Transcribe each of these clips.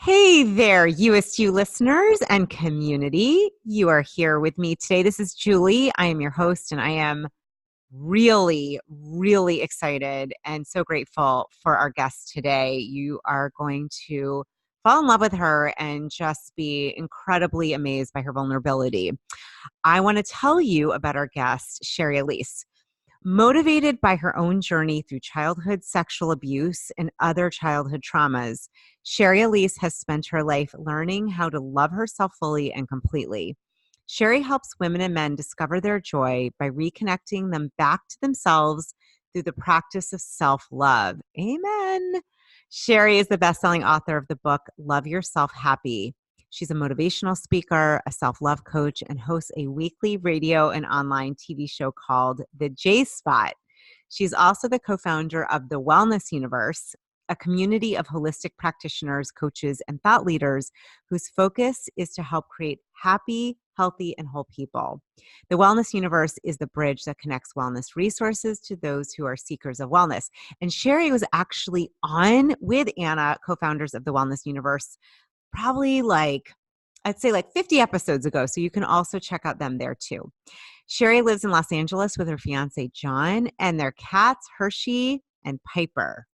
Hey there, You-est listeners and community. You are here with me today. This is Julie. I am your host, and I am really excited and so grateful for our guest today. You are going to fall in love with her and just be incredibly amazed by her vulnerability. I want to tell you about our guest, Shari Alyse. Motivated by her own journey through childhood sexual abuse and other childhood traumas, Shari Alyse has spent her life learning how to love herself fully and completely. Shari helps women and men discover their joy by reconnecting them back to themselves through the practice of self-love. Amen. Shari is the best-selling author of the book, Love Yourself Happy. She's a motivational speaker, a self-love coach, and hosts a weekly radio and online TV show called The J Spot. She's also the co-founder of the Wellness Universe, a community of holistic practitioners, coaches, and thought leaders whose focus is to help create happy, healthy, and whole people. The Wellness Universe is the bridge that connects wellness resources to those who are seekers of wellness. And Shari was actually on with Anna, co-founders of the Wellness Universe, probably I'd say 50 episodes ago. So you can also check out them there too. Shari lives in Los Angeles with her fiance, John, and their cats, Hershey and Piper.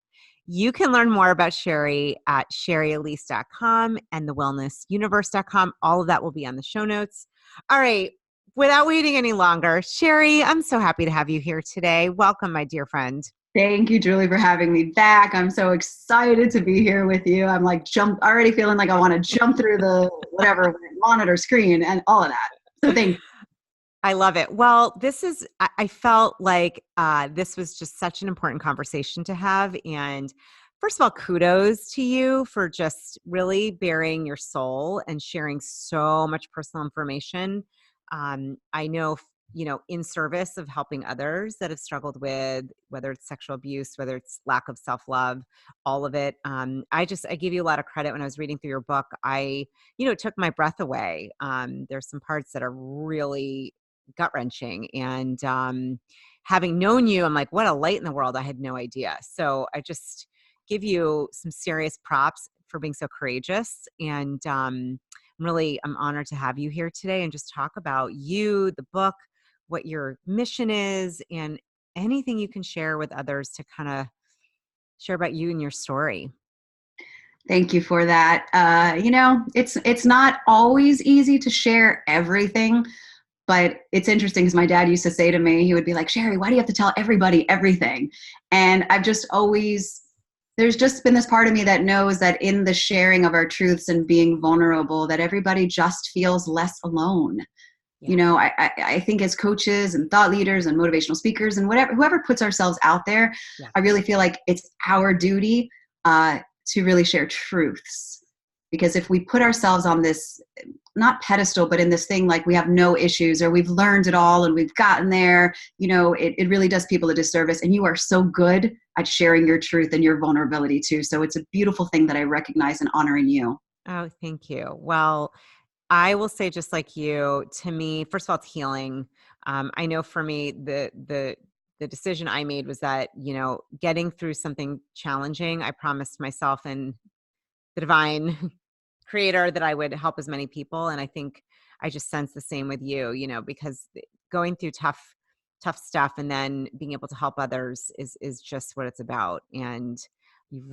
You can learn more about Shari at sharialyse.com and thewellnessuniverse.com. All of that will be on the show notes. All right. Without waiting any longer, Shari, I'm so happy to have you here today. Welcome, my dear friend. Thank you, Julie, for having me back. I'm so excited to be here with you. I'm already feeling like I want to jump through the whatever monitor screen and all of that. So thank you. I love it. Well, I felt like this was just such an important conversation to have. And first of all, kudos to you for just really bearing your soul and sharing so much personal information. I know, in service of helping others that have struggled with, whether it's sexual abuse, whether it's lack of self-love, all of it. I give you a lot of credit when I was reading through your book. It took my breath away. There's some parts that are really gut-wrenching, and having known you, I'm like, what a light in the world. I had no idea. So I just give you some serious props for being so courageous, and I'm honored to have you here today and just talk about you, the book, what your mission is, and anything you can share with others to kind of share about you and your story. Thank you for that. It's not always easy to share everything. But it's interesting because my dad used to say to me, he would be like, Shari, why do you have to tell everybody everything? And there's just been this part of me that knows that in the sharing of our truths and being vulnerable, that everybody just feels less alone. Yeah. I think as coaches and thought leaders and motivational speakers and whoever puts ourselves out there, yeah. I really feel like it's our duty to really share truths. Because if we put ourselves on this, not pedestal, but in this thing like we have no issues or we've learned it all and we've gotten there, it really does people a disservice. And you are so good at sharing your truth and your vulnerability too. So it's a beautiful thing that I recognize and honor in you. Oh, thank you. Well, I will say, just like you, to me, first of all, it's healing. I know for me, the decision I made was that, getting through something challenging, I promised myself and the divine creator that I would help as many people. And I think I just sense the same with you, because going through tough stuff and then being able to help others is just what it's about. And you've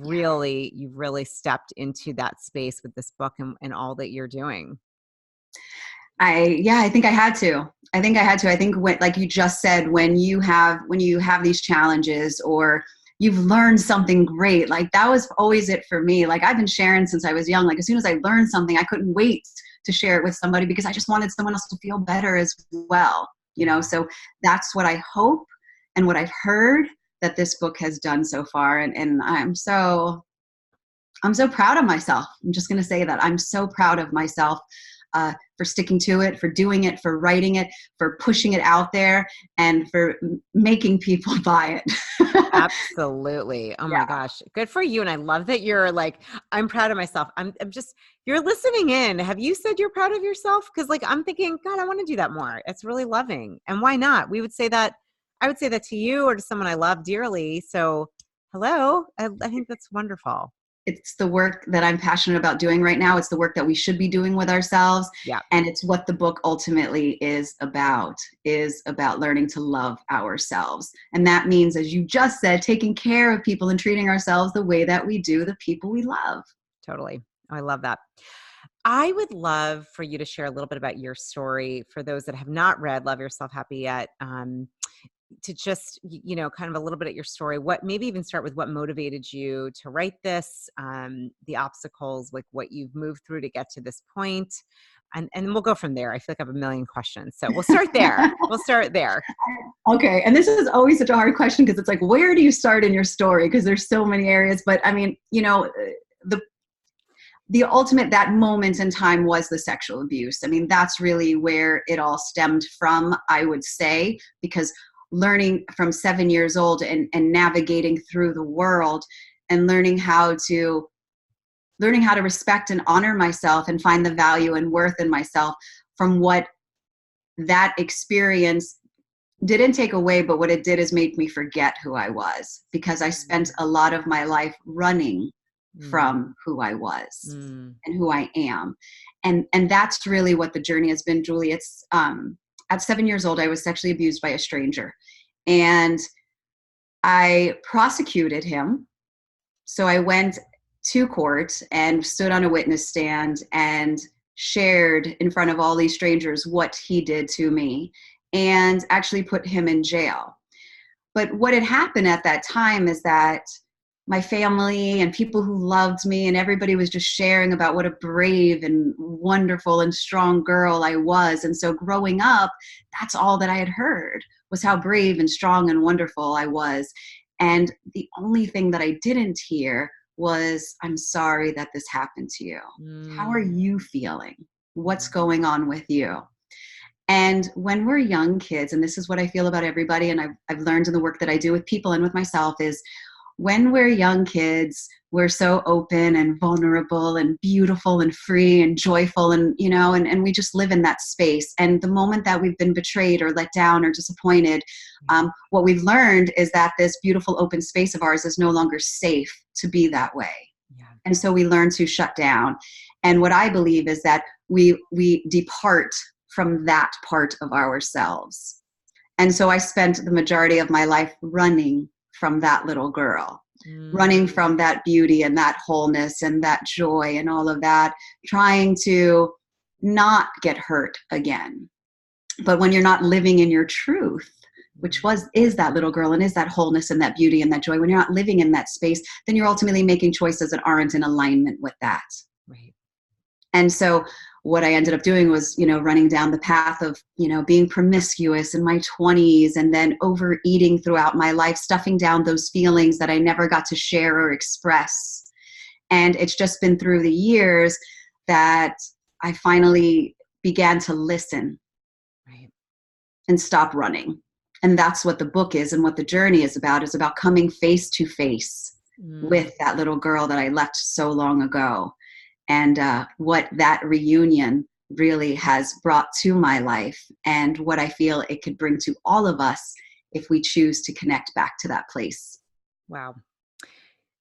really stepped into that space with this book and all that you're doing. I think I had to. I think like you just said, when you have these challenges or you've learned something great. Like that was always it for me. Like I've been sharing since I was young. Like as soon as I learned something, I couldn't wait to share it with somebody because I just wanted someone else to feel better as well. So that's what I hope and what I've heard that this book has done so far. And I'm so proud of myself. I'm just going to say that I'm so proud of myself for sticking to it, for doing it, for writing it, for pushing it out there, and for making people buy it. Absolutely. Oh my gosh. Good for you. And I love that you're like, I'm proud of myself. You're listening in. Have you said you're proud of yourself? Because I'm thinking, God, I want to do that more. It's really loving. And why not? I would say that to you or to someone I love dearly. So hello. I think that's wonderful. it's the work that I'm passionate about doing right now. It's the work that we should be doing with ourselves. Yeah, And it's what the book ultimately is about learning to love ourselves. And that means, as you just said, taking care of people and treating ourselves the way that we do the people we love. totally. Oh, I love that. I would love for you to share a little bit about your story for those that have not read Love Yourself Happy yet. To just, kind of a little bit at your story, what maybe even start with what motivated you to write this, the obstacles, like what you've moved through to get to this point. And then we'll go from there. I feel like I have a million questions. So we'll start there. We'll start there. Okay. And this is always such a hard question because it's like, where do you start in your story? Because there's so many areas. But I mean, the ultimate, that moment in time was the sexual abuse. I mean, that's really where it all stemmed from, I would say, because learning from 7 years old and navigating through the world and learning how to respect and honor myself and find the value and worth in myself from what that experience didn't take away, but what it did is make me forget who I was, because I spent a lot of my life running from who I was and who I am. And that's really what the journey has been, Julie. It's at 7 years old, I was sexually abused by a stranger, and I prosecuted him. So I went to court and stood on a witness stand and shared in front of all these strangers what he did to me and actually put him in jail. But what had happened at that time is that my family and people who loved me and everybody was just sharing about what a brave and wonderful and strong girl I was. And so growing up, that's all that I had heard, was how brave and strong and wonderful I was. And the only thing that I didn't hear was, I'm sorry that this happened to you. How are you feeling? What's going on with you? And when we're young kids, and this is what I feel about everybody, and I've learned in the work that I do with people and with myself, is when we're young kids, we're so open and vulnerable and beautiful and free and joyful, and and we just live in that space. And the moment that we've been betrayed or let down or disappointed, what we've learned is that this beautiful open space of ours is no longer safe to be that way. Yeah. And so we learn to shut down. And what I believe is that we depart from that part of ourselves. And so I spent the majority of my life running from that little girl, running from that beauty and that wholeness and that joy and all of that, trying to not get hurt again. But when you're not living in your truth, which is that little girl and is that wholeness and that beauty and that joy, when you're not living in that space, then you're ultimately making choices that aren't in alignment with that. Right. And so what I ended up doing was, running down the path of, being promiscuous in my 20s and then overeating throughout my life, stuffing down those feelings that I never got to share or express. And it's just been through the years that I finally began to listen, right, and stop running. And that's what the book is, and what the journey is about coming face to face with that little girl that I left so long ago. And what that reunion really has brought to my life, and what I feel it could bring to all of us if we choose to connect back to that place. Wow.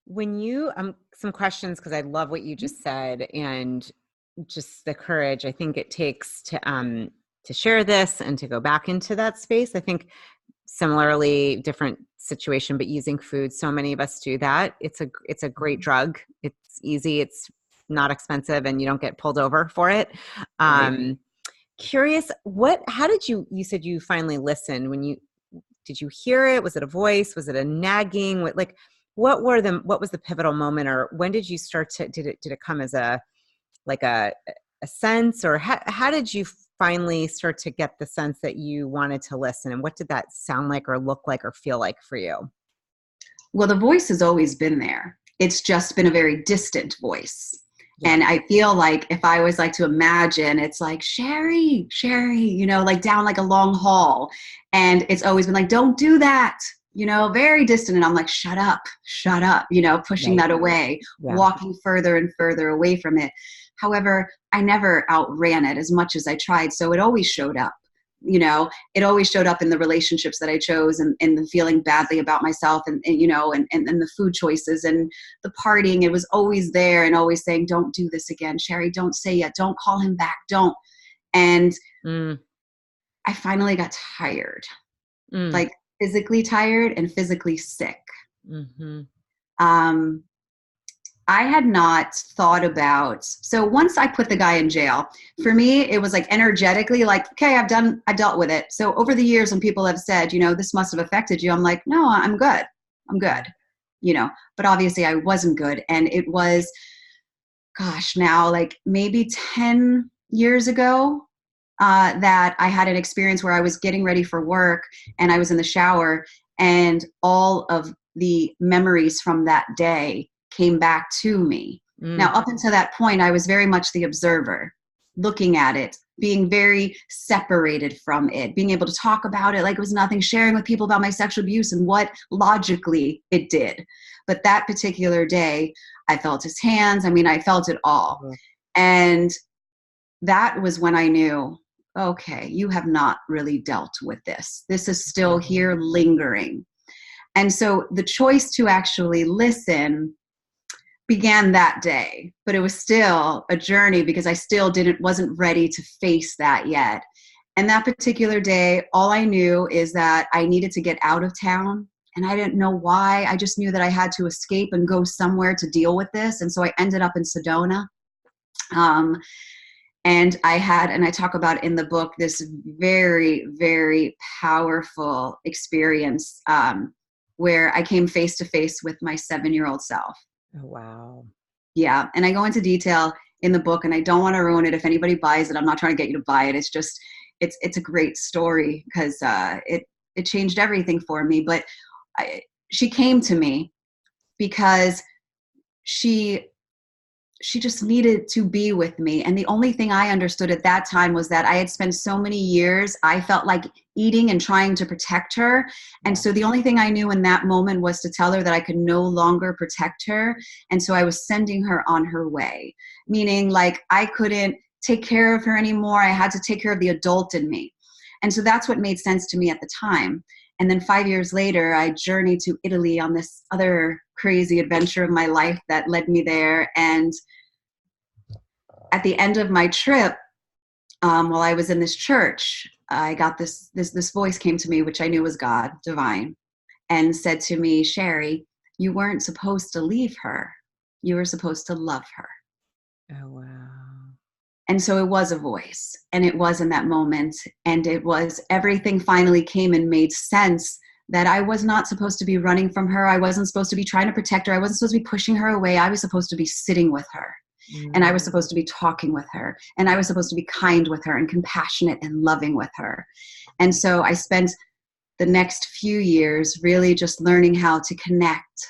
When you, some questions, because I love what you just said, and just the courage I think it takes to share this and to go back into that space. I think similarly, different situation, but using food. So many of us do that. It's a great drug. It's easy. It's not expensive, and you don't get pulled over for it. Right. Curious, how did you said you finally listened did you hear it? Was it a voice? Was it a nagging? What was the pivotal moment, or when did you start to, did it come as a sense, or how did you finally start to get the sense that you wanted to listen, and what did that sound like or look like or feel like for you? Well, the voice has always been there. It's just been a very distant voice. Yeah. And I feel like if I was to imagine, it's like, Shari, down like a long hall. And it's always been like, don't do that, very distant. And I'm like, shut up, pushing that away, walking further and further away from it. However, I never outran it as much as I tried. So it always showed up. it always showed up in the relationships that I chose, and the feeling badly about myself, and the food choices and the partying. It was always there, and always saying, don't do this again, Shari, don't say it, don't call him back, don't. And I finally got tired, like physically tired and physically sick. Mm-hmm. I had not thought about, so once I put the guy in jail, for me, it was like energetically like, okay, I dealt with it. So over the years when people have said, this must have affected you, I'm like, no, I'm good. But obviously I wasn't good. And it was, gosh, now like maybe 10 years ago, that I had an experience where I was getting ready for work and I was in the shower, and all of the memories from that day came back to me. Now, up until that point, I was very much the observer, looking at it, being very separated from it, being able to talk about it like it was nothing, sharing with people about my sexual abuse and what logically it did. But that particular day, I felt his hands. I mean, I felt it all. And that was when I knew, okay, you have not really dealt with this. This is still here lingering. And so the choice to actually listen began that day, but it was still a journey because I still wasn't ready to face that yet. And that particular day, all I knew is that I needed to get out of town, and I didn't know why. I just knew that I had to escape and go somewhere to deal with this. And so I ended up in Sedona. And I talk about in the book, this very, very powerful experience where I came face to face with my 7-year-old self. Oh, wow. Yeah. And I go into detail in the book, and I don't want to ruin it. If anybody buys it, I'm not trying to get you to buy it. It's just, it's a great story because it changed everything for me. But she came to me because she just needed to be with me. And the only thing I understood at that time was that I had spent so many years, I felt like eating and trying to protect her. And so the only thing I knew in that moment was to tell her that I could no longer protect her. And so I was sending her on her way, meaning like I couldn't take care of her anymore. I had to take care of the adult in me. And so that's what made sense to me at the time. And then 5 years later, I journeyed to Italy on this other crazy adventure of my life that led me there. And at the end of my trip, while I was in this church, I got this voice came to me, which I knew was God, divine, and said to me, Shari, you weren't supposed to leave her. You were supposed to love her. Oh, wow. And so it was a voice, and it was in that moment, and it was everything finally came and made sense that I was not supposed to be running from her. I wasn't supposed to be trying to protect her. I wasn't supposed to be pushing her away. I was supposed to be sitting with her, and I was supposed to be talking with her, and I was supposed to be kind with her and compassionate and loving with her. And so I spent the next few years really just learning how to connect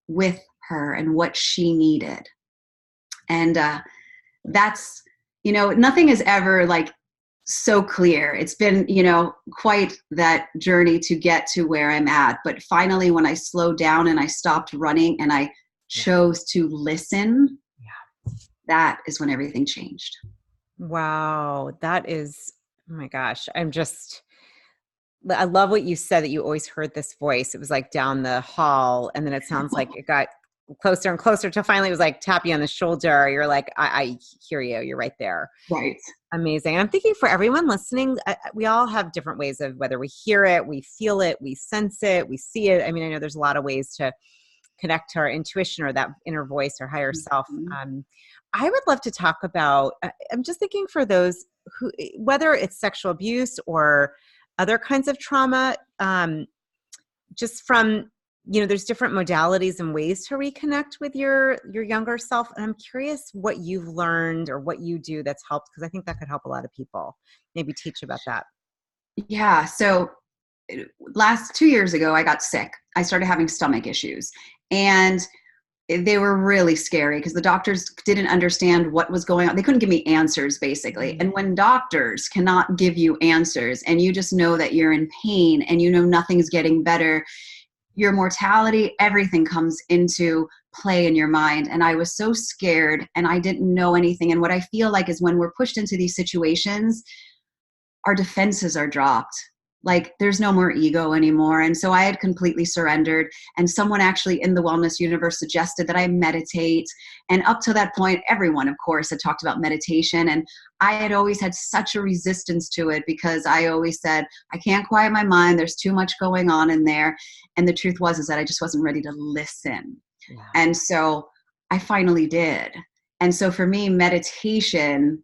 with her and what she needed. And that's, nothing is ever like so clear. It's been, quite that journey to get to where I'm at. But finally, when I slowed down and I stopped running and I chose to listen, that is when everything changed. Wow. That is, oh my gosh. I love what you said, that you always heard this voice. It was like down the hall, and then it sounds like it got closer and closer till finally it was like tap you on the shoulder. You're like, I hear you. You're right there. Right. Amazing. I'm thinking for everyone listening, we all have different ways of whether we hear it, we feel it, we sense it, we see it. I mean, I know there's a lot of ways to connect to our intuition or that inner voice or higher self. I would love to talk about, I'm just thinking for those who, whether it's sexual abuse or other kinds of trauma, just from, there's different modalities and ways to reconnect with your younger self. And I'm curious what you've learned or what you do that's helped, because I think that could help a lot of people. Maybe teach about that. Yeah. So 2 years ago, I got sick. I started having stomach issues, and they were really scary because the doctors didn't understand what was going on. They couldn't give me answers, basically. And when doctors cannot give you answers and you just know that you're in pain and nothing's getting better, your mortality, everything comes into play in your mind. And I was so scared and I didn't know anything. And what I feel like is when we're pushed into these situations, our defenses are dropped. Like there's no more ego anymore. And so I had completely surrendered. And someone actually in the wellness universe suggested that I meditate. And up to that point, everyone, of course, had talked about meditation. And I had always had such a resistance to it because I always said, I can't quiet my mind. There's too much going on in there. And the truth was, is that I just wasn't ready to listen. Yeah. And so I finally did. And so for me, meditation,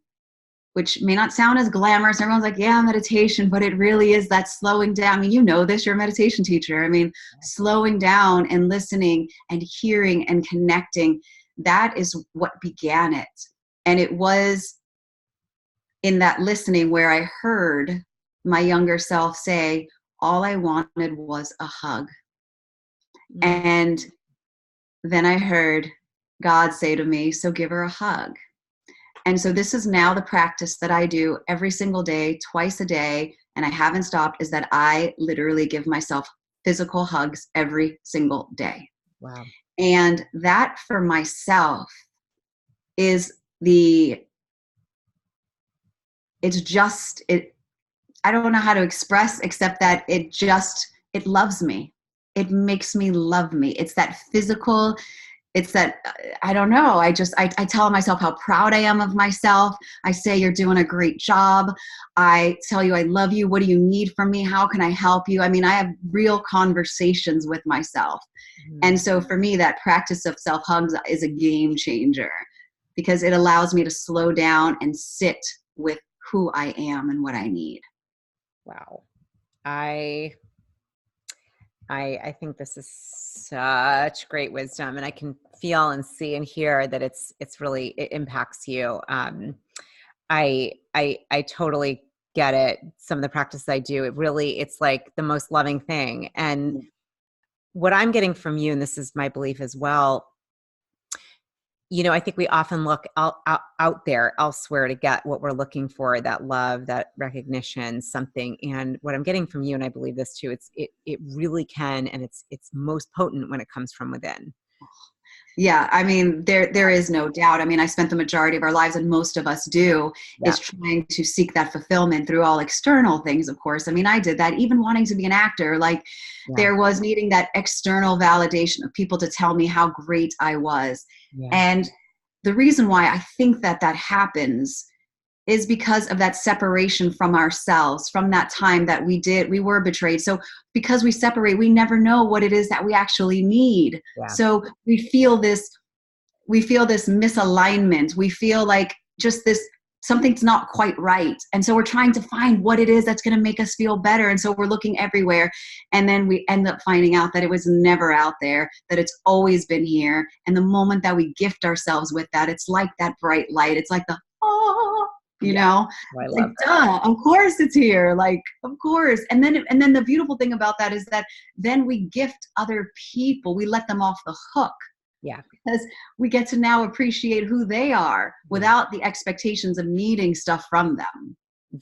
which may not sound as glamorous. Everyone's like, yeah, meditation, but it really is that slowing down. I mean, you know this, you're a meditation teacher. I mean, slowing down and listening and hearing and connecting, that is what began it. And it was in that listening where I heard my younger self say, all I wanted was a hug. And then I heard God say to me, so give her a hug. And so this is now the practice that I do every single day, twice a day, and I haven't stopped, is that I literally give myself physical hugs every single day. Wow. And that for myself is it's just, I don't know how to express except that it loves me. It makes me love me. It's that physical, it's that, I don't know. I tell myself how proud I am of myself. I say, you're doing a great job. I tell you, I love you. What do you need from me? How can I help you? I mean, I have real conversations with myself. Mm-hmm. And so for me, that practice of self-hugs is a game changer because it allows me to slow down and sit with who I am and what I need. Wow. I think this is such great wisdom, and I can feel and see and hear that it impacts you. I totally get it. Some of the practice I do, it's like the most loving thing. And what I'm getting from you, and this is my belief as well, I think we often look out there elsewhere to get what we're looking for, that love, that recognition, something. And what I'm getting from you, and I believe this too, it really can, and it's most potent when it comes from within. Yeah, I mean, there is no doubt. I mean, I spent the majority of our lives, and most of us do, is trying to seek that fulfillment through all external things, of course. I mean, I did that, even wanting to be an actor. Like, there was needing that external validation of people to tell me how great I was. Yeah. And the reason why I think that happens is because of that separation from ourselves, from that time that we were betrayed. So because we separate, we never know what it is that we actually need. Yeah. So we feel this misalignment. We feel like just this, something's not quite right. And so we're trying to find what it is that's going to make us feel better. And so we're looking everywhere. And then we end up finding out that it was never out there, that it's always been here. And the moment that we gift ourselves with that, it's like that bright light. It's like the, you know, I love like, duh, of course it's here. Like, of course. And then the beautiful thing about that is that then we gift other people. We let them off the hook. Yeah. Because we get to now appreciate who they are without the expectations of needing stuff from them.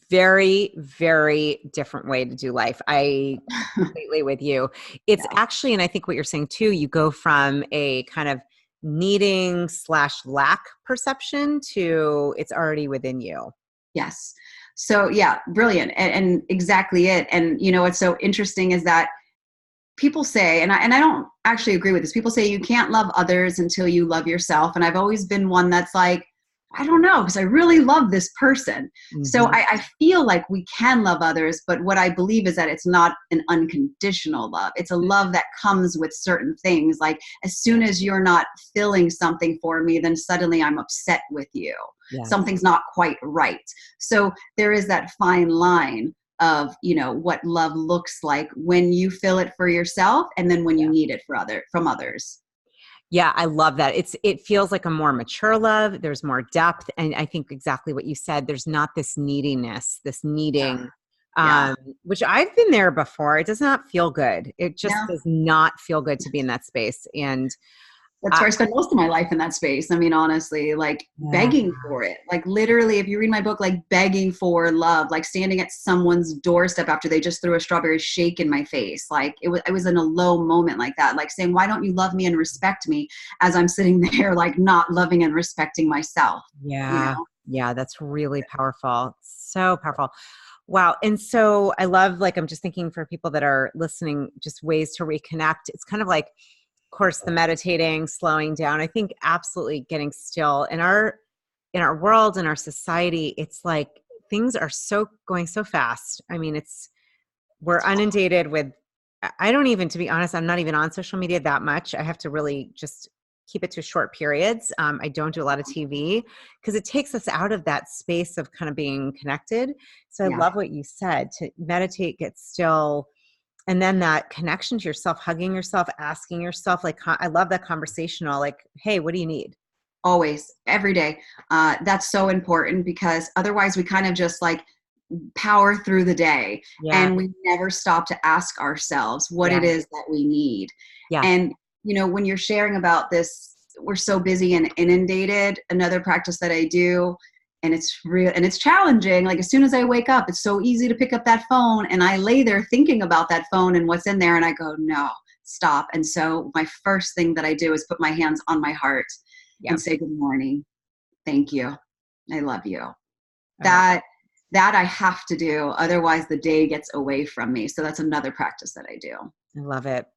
Very, very different way to do life. I completely with you. It's actually, and I think what you're saying too, you go from a kind of needing / lack perception to it's already within you. Yes. So yeah, brilliant. And exactly it. And you know, what's so interesting is that people say, and I don't actually agree with this. People say you can't love others until you love yourself. And I've always been one that's like, I don't know, because I really love this person. Mm-hmm. So I feel like we can love others, but what I believe is that it's not an unconditional love. It's a love that comes with certain things. Like as soon as you're not filling something for me, then suddenly I'm upset with you. Yeah. Something's not quite right. So there is that fine line of, you know, what love looks like when you fill it for yourself and then when you need it from others. Yeah, I love that. It feels like a more mature love. There's more depth. And I think exactly what you said, there's not this neediness, this needing, which I've been there before. It does not feel good. It just does not feel good to be in that space. And that's where I spent most of my life, in that space. I mean, honestly, like begging for it. Like literally, if you read my book, like begging for love, like standing at someone's doorstep after they just threw a strawberry shake in my face. Like I was in a low moment like that, like saying, why don't you love me and respect me, as I'm sitting there, like not loving and respecting myself. Yeah. You know? Yeah. That's really powerful. So powerful. Wow. And so I love, like, I'm just thinking for people that are listening, just ways to reconnect. It's kind of like, of course, the meditating, slowing down. I think absolutely getting still in our world, in our society. It's like things are so going so fast. I mean, we're inundated with, I don't even, to be honest, I'm not even on social media that much. I have to really just keep it to short periods. I don't do a lot of TV because it takes us out of that space of kind of being connected. So I Yeah, love what you said, to meditate, get still, and then that connection to yourself, hugging yourself, asking yourself, like, I love that conversational, like, hey, what do you need? always, every day. That's so important because otherwise we kind of just like power through the day Yeah. and we never stop to ask ourselves what Yeah. it is that we need. Yeah. And, when you're sharing about this, we're so busy and inundated. Another practice that I do, and it's real and it's challenging. Like as soon as I wake up, it's so easy to pick up that phone and I lay there thinking about that phone and what's in there. And I go, no, stop. And so my first thing that I do is put my hands on my heart Yeah. and say, good morning. Thank you. I love you. Oh, That I have to do. Otherwise the day gets away from me. So that's another practice that I do. I love it.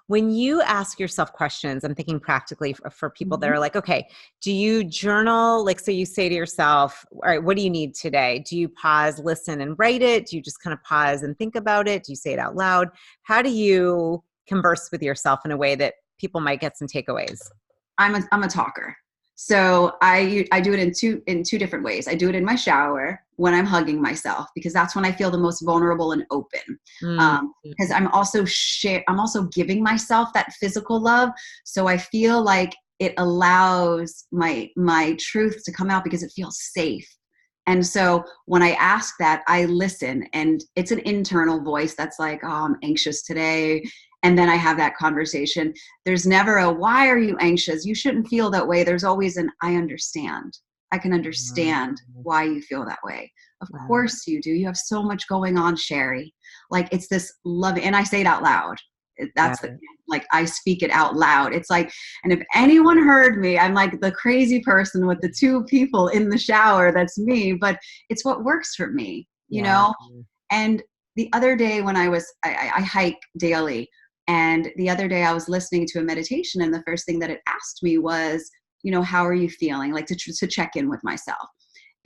When you ask yourself questions, I'm thinking practically for people that Mhm. are like, okay, do you journal? Like, so you say to yourself, all right, what do you need today? Do you pause, listen, and write it? Do you just kind of pause and think about it? Do you say it out loud? How do you converse with yourself in a way that people might get some takeaways? I'm a talker. So I do it in two different ways. I do it in my shower when I'm hugging myself because that's when I feel the most vulnerable and open. Mm, Because I'm also giving myself that physical love. So I feel like it allows my truth to come out because it feels safe. And so when I ask that, I listen, and it's an internal voice that's like, oh, I'm anxious today. And then I have that conversation. There's never a, why are you anxious? You shouldn't feel that way. There's always an, I understand. I can mm, understand why you feel that way. Of wow. course you do. You have so much going on, Shari. Like it's this love, and I say it out loud. Yeah. That's the, like I speak it out loud. It's like, and if anyone heard me, I'm like the crazy person with the two people in the shower. That's me, but it's what works for me, Yeah. And the other day when I hike daily, and the other day I was listening to a meditation, and the first thing that it asked me was, how are you feeling? Like to check in with myself.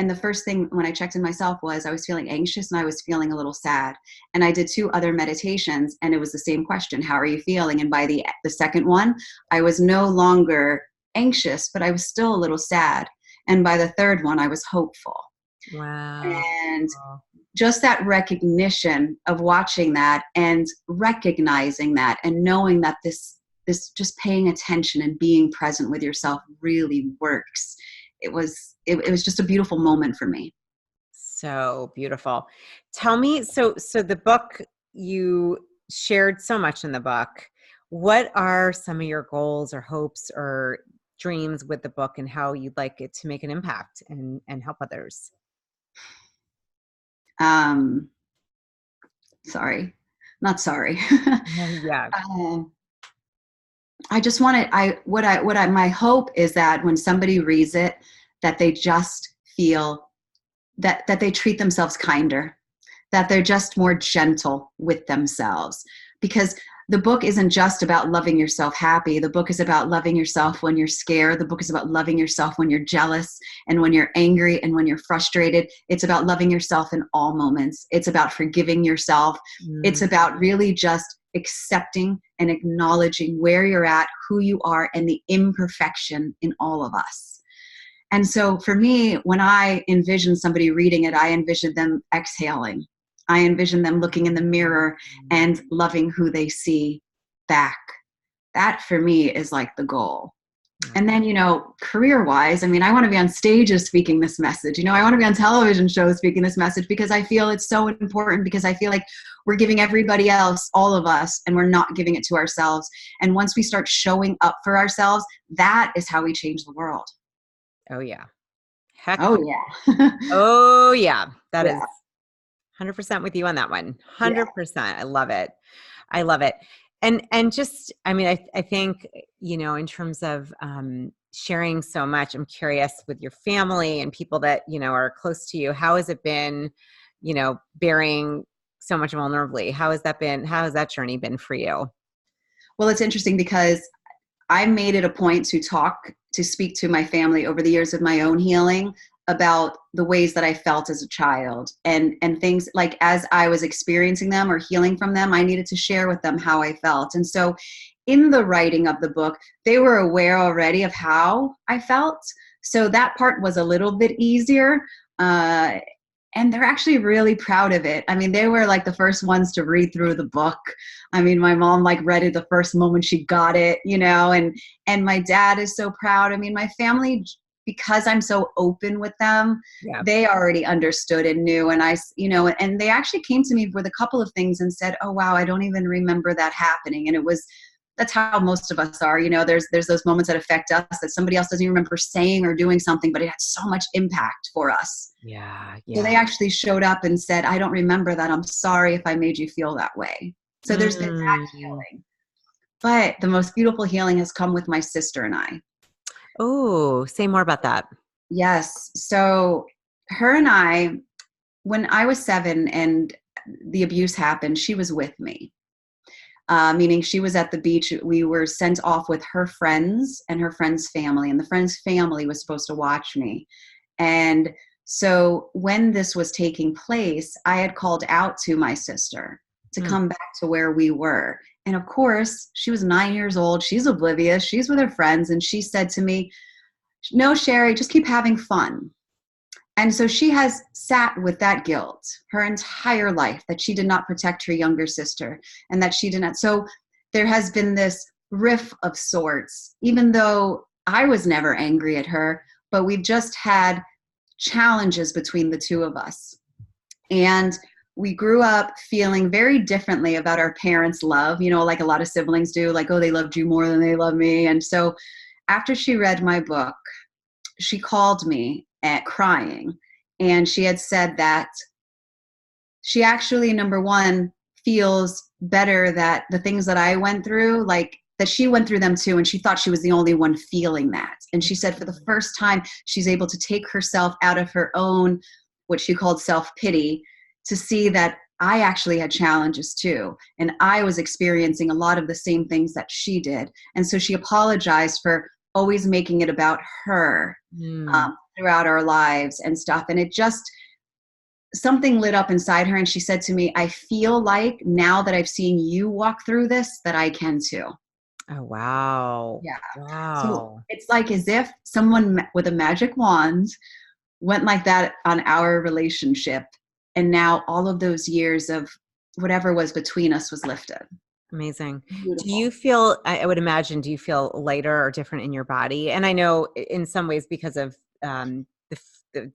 And the first thing when I checked in myself was I was feeling anxious and I was feeling a little sad. And I did two other meditations and it was the same question, how are you feeling? And by the second one, I was no longer anxious, but I was still a little sad. And by the third one, I was hopeful. Wow. And just that recognition of watching that and recognizing that and knowing that this just paying attention and being present with yourself really works. It was just a beautiful moment for me. So beautiful. Tell me, so the book, you shared so much in the book. What are some of your goals or hopes or dreams with the book and how you'd like it to make an impact and help others? Um, sorry, not sorry. Yeah. um, I just want to, my hope is that when somebody reads it, that they just feel that they treat themselves kinder, that they're just more gentle with themselves. Because the book isn't just about loving yourself happy. The book is about loving yourself when you're scared. The book is about loving yourself when you're jealous and when you're angry and when you're frustrated. It's about loving yourself in all moments. It's about forgiving yourself. It's Mm, about really just accepting and acknowledging where you're at, who you are, and the imperfection in all of us. And so for me, when I envision somebody reading it, I envision them exhaling. I envision them looking in the mirror and loving who they see back. That for me is like the goal. And then, career wise, I mean, I want to be on stages speaking this message. I want to be on television shows speaking this message because I feel it's so important, because I feel like we're giving everybody else, all of us, and we're not giving it to ourselves. And once we start showing up for ourselves, that is how we change the world. oh yeah. Heck. Oh, yeah. Oh yeah. That is Yeah. 100% with you on that one. Yeah. 100%. I love it. I love it. And just, I mean, I think, in terms of sharing so much, I'm curious with your family and people that, are close to you, how has it been bearing so much vulnerably. How has that been? How has that journey been for you? Well, it's interesting because I made it a point to speak to my family over the years of my own healing about the ways that I felt as a child, and things like as I was experiencing them or healing from them, I needed to share with them how I felt. And so in the writing of the book, they were aware already of how I felt. So that part was a little bit easier. And they're actually really proud of it. I mean, they were like the first ones to read through the book. I mean, my mom like read it the first moment she got it, and my dad is so proud. I mean, my family, because I'm so open with them, Yeah. they already understood and knew. And and they actually came to me with a couple of things and said, "Oh, wow, I don't even remember that happening." And that's how most of us are. There's those moments that affect us that somebody else doesn't even remember saying or doing something, but it had so much impact for us. Yeah. So they actually showed up and said, "I don't remember that. I'm sorry if I made you feel that way." So there's been that healing. But the most beautiful healing has come with my sister and I. Oh, say more about that. Yes. So her and I, when I was 7 and the abuse happened, she was with me. Meaning she was at the beach. We were sent off with her friends and her friend's family, and the friend's family was supposed to watch me. And so when this was taking place, I had called out to my sister to come back to where we were. And of course, she was 9 years old. She's oblivious. She's with her friends. And she said to me, "No, Shari, just keep having fun." And so she has sat with that guilt her entire life, that she did not protect her younger sister and that she did not. So there has been this riff of sorts, even though I was never angry at her, but we've just had challenges between the two of us. And we grew up feeling very differently about our parents' love, like a lot of siblings do, like, "Oh, they loved you more than they love me." And so after she read my book, she called me at crying, and she had said that she actually, number one, feels better that the things that I went through, like that she went through them too, and she thought she was the only one feeling that. And she said for the first time, she's able to take herself out of her own, what she called self-pity, to see that I actually had challenges too. And I was experiencing a lot of the same things that she did. And so she apologized for always making it about her throughout our lives and stuff. And it just, something lit up inside her. And she said to me, "I feel like now that I've seen you walk through this, that I can too." Oh, wow. Yeah. So Wow. it's like as if someone with a magic wand went like that on our relationship. And now all of those years of whatever was between us was lifted. Amazing. Do Beautiful. you feel, I would imagine, do you feel lighter or different in your body? And I know in some ways because of the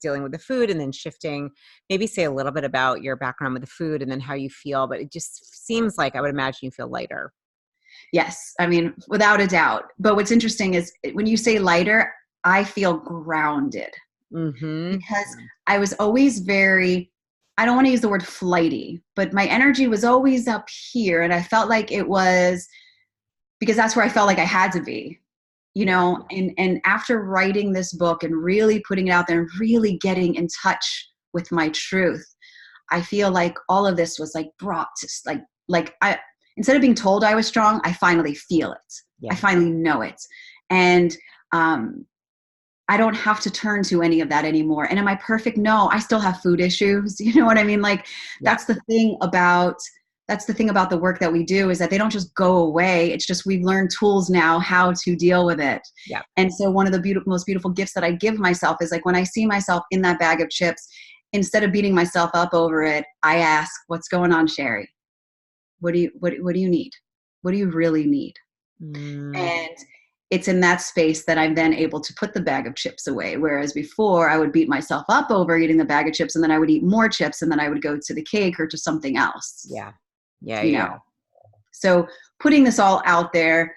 dealing with the food and then shifting, maybe say a little bit about your background with the food and then how you feel, but it just seems like I would imagine you feel lighter. Yes. I mean, without a doubt. But what's interesting is when you say lighter, I feel grounded Mm-hmm. because I was always I don't want to use the word flighty, but my energy was always up here. And I felt like it was because that's where I felt like I had to be, and after writing this book and really putting it out there and really getting in touch with my truth, I feel like all of this was like brought to like I, instead of being told I was strong, I finally feel it. Yeah. I finally know it. And, I don't have to turn to any of that anymore. And am I perfect? No, I still have food issues. You know what I mean? Like that's the thing about the work that we do, is that they don't just go away. It's just we've learned tools now how to deal with it. Yeah. And so one of the most beautiful gifts that I give myself is like when I see myself in that bag of chips, instead of beating myself up over it, I ask, "What's going on, Shari? What do you need? What do you really need?" And it's in that space that I'm then able to put the bag of chips away. Whereas before I would beat myself up over eating the bag of chips, and then I would eat more chips, and then I would go to the cake or to something else. Yeah. Yeah. You Yeah. know? So putting this all out there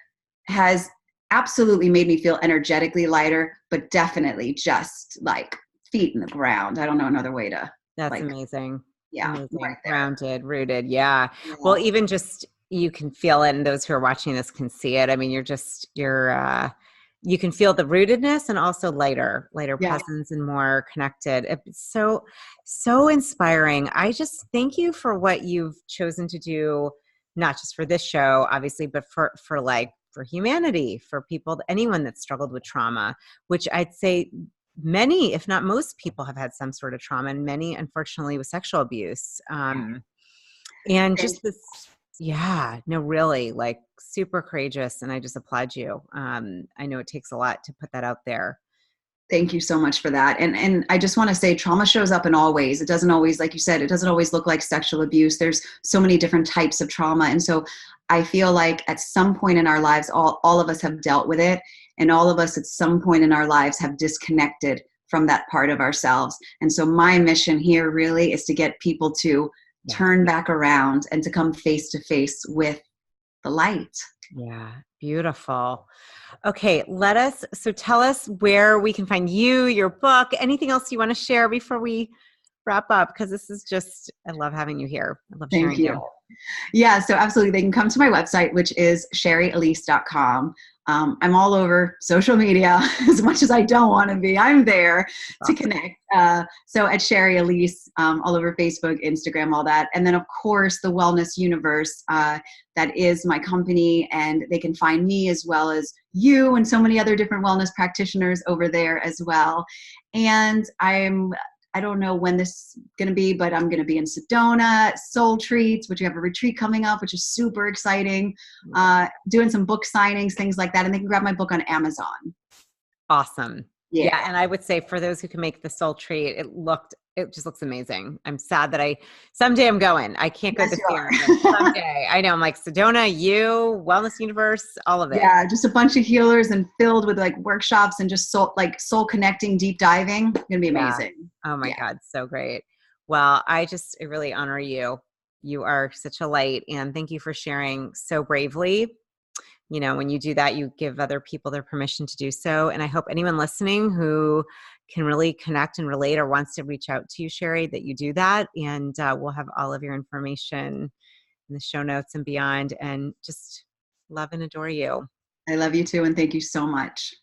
has absolutely made me feel energetically lighter, but definitely just like feet in the ground. I don't know another way to That's like, amazing. yeah, right Amazing. there. Grounded, rooted. Yeah. Yeah. Well, even just you can feel it and those who are watching this can see it. I mean, you can feel the rootedness and also lighter Yeah. presence and more connected. It's so inspiring. I just thank you for what you've chosen to do, not just for this show, obviously, but for like for humanity, for people, anyone that's struggled with trauma, which I'd say many, if not most people have had some sort of trauma, and many, unfortunately, with sexual abuse. And Thank just this, yeah, no, really, like super courageous. And I just applaud you. I know it takes a lot to put that out there. Thank you so much for that. And I just want to say trauma shows up in all ways. It doesn't always, like you said, it doesn't always look like sexual abuse. There's so many different types of trauma. And so I feel like at some point in our lives, all of us have dealt with it. And all of us at some point in our lives have disconnected from that part of ourselves. And so my mission here really is to get people to Yes. turn back around and to come face to face with the light. Yeah. Beautiful. Okay. So tell us where we can find you, your book, anything else you want to share before we wrap up? Because this is just, I love having you here. I love Thank sharing you. you. Yeah, so absolutely. They can come to my website, which is sharialyse.com. I'm all over social media as much as I don't want to be. I'm there to Awesome. connect. So at Shari Alyse, all over Facebook, Instagram, all that. And then, of course, the Wellness Universe, that is my company. And they can find me as well as you and so many other different wellness practitioners over there as well. And I don't know when this is going to be, but I'm going to be in Sedona, Soul Treats, which we have a retreat coming up, which is super exciting. Doing some book signings, things like that. And they can grab my book on Amazon. Awesome. Yeah. Yeah. And I would say for those who can make the soul treat, it just looks amazing. I'm sad that someday I'm going. I can't go Yes, this you year, but are. someday. I know. I'm like Sedona, you, Wellness Universe, all of it. Yeah, just a bunch of healers and filled with like workshops and just soul connecting, deep diving. It's gonna be Yeah. amazing. Oh my Yeah. God. So great. Well, I really honor you. You are such a light, and thank you for sharing so bravely. When you do that, you give other people their permission to do so. And I hope anyone listening who can really connect and relate or wants to reach out to you, Shari, that you do that. And we'll have all of your information in the show notes and beyond. And just love and adore you. I love you too, and thank you so much.